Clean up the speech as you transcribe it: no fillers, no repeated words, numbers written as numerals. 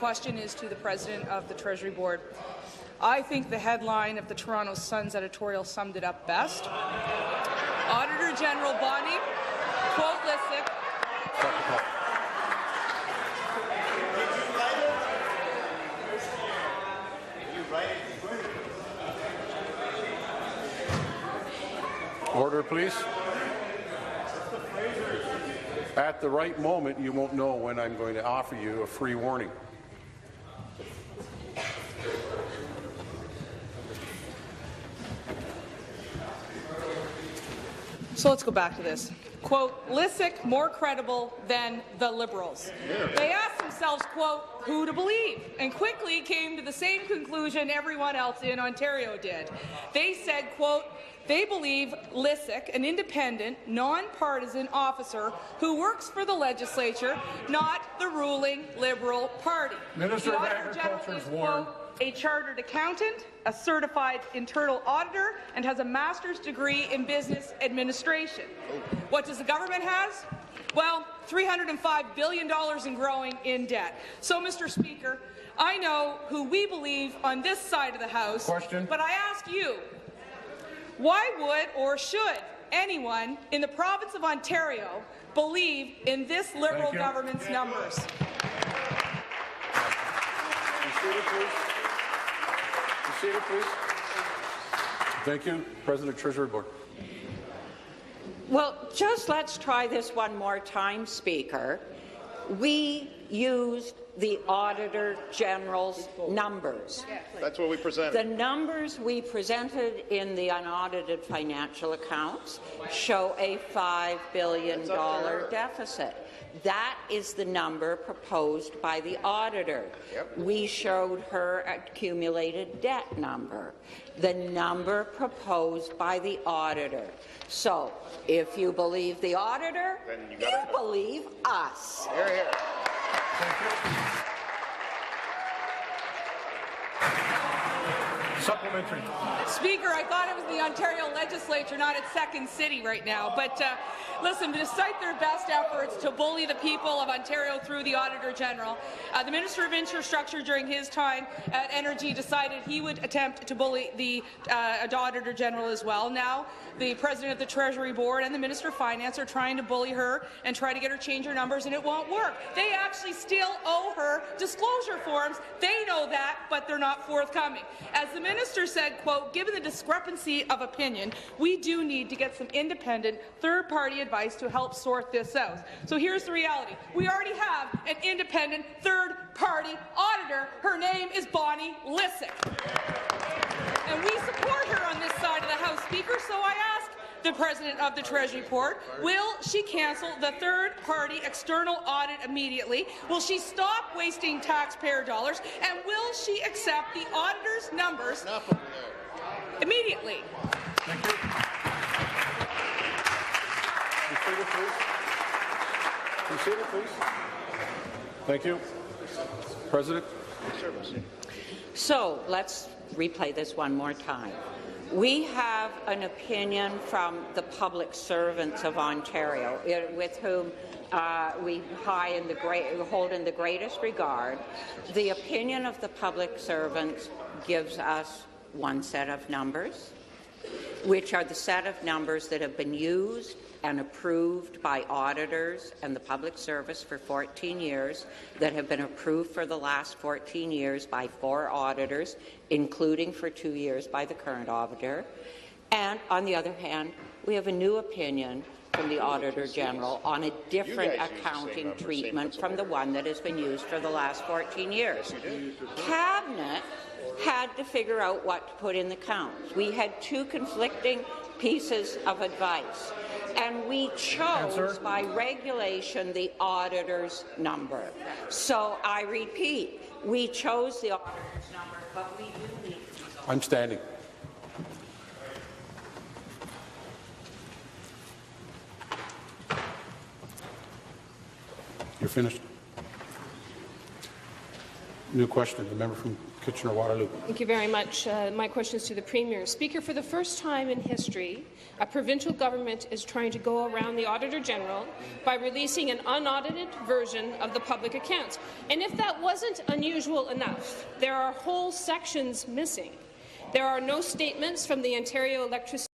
question is to the President of the Treasury Board. I think the headline of the Toronto Sun's editorial summed it up best. Auditor General Bonnie, quote Lissick, Order, please. At the right moment, you won't know when I'm going to offer you a free warning. So let's go back to this. Quote, Lissick more credible than the Liberals. They asked themselves, quote, who to believe, and quickly came to the same conclusion everyone else in Ontario did. They said, quote, they believe Lissick, an independent, non-partisan officer who works for the legislature, not the ruling Liberal Party. Minister of Agriculture is warned. A chartered accountant, a certified internal auditor, and has a master's degree in business administration. What does the government have? Well, $305 billion and growing in debt. So, Mr. Speaker, I know who we believe on this side of the House, but I ask you, why would or should anyone in the province of Ontario believe in this Liberal government's numbers? Seated, please. Thank you. President Treasury Board. Well, just let's try this one more time, Speaker. We used the Auditor General's numbers. That's what we presented. The numbers we presented in the unaudited financial accounts show a $5 billion deficit. That is the number proposed by the auditor. We showed her accumulated debt number, the number proposed by the auditor. So, if you believe the auditor, you believe us. Hear, hear. Supplementary. Speaker, I thought it was the Ontario Legislature, not its second city right now. But listen, despite their best efforts to bully the people of Ontario through the Auditor General, the Minister of Infrastructure during his time at Energy decided he would attempt to bully the Auditor General as well. Now, the President of the Treasury Board and the Minister of Finance are trying to bully her and try to get her to change her numbers, and it won't work. They actually still owe her disclosure forms. They know that, but they're not forthcoming. As the Minister said, quote, given the discrepancy of opinion, we do need to get some independent third-party advice to help sort this out. So here's the reality. We already have an independent third-party auditor. Her name is Bonnie Lissick. And we support her on this side of the House, Speaker, so I ask the President of the Treasury Board, will she cancel the third-party external audit immediately? Will she stop wasting taxpayer dollars? And will she accept the auditor's numbers immediately? Thank you. Be seated, please. Thank you. President. So, let's replay this one more time. We have an opinion from the public servants of Ontario, with whom we hold in the greatest regard. The opinion of the public servants gives us one set of numbers, which are the set of numbers that have been used and approved by auditors and the public service for 14 years, that have been approved for the last 14 years by 4 auditors, including for 2 years by the current auditor. And on the other hand, we have a new opinion from the Auditor General on a different accounting treatment from the one that has been used for the last 14 years. Cabinet had to figure out what to put in the counts. We had 2 conflicting pieces of advice, and we chose by regulation the auditor's number. So I repeat, we chose the auditor's number, but we do need to. I'm standing. You're finished. New question, the member from Kitchener-Waterloo. Thank you very much. My question is to the Premier. Speaker, for the first time in history, a provincial government is trying to go around the Auditor General by releasing an unaudited version of the public accounts. And if that wasn't unusual enough, there are whole sections missing. There are no statements from the Ontario Electricity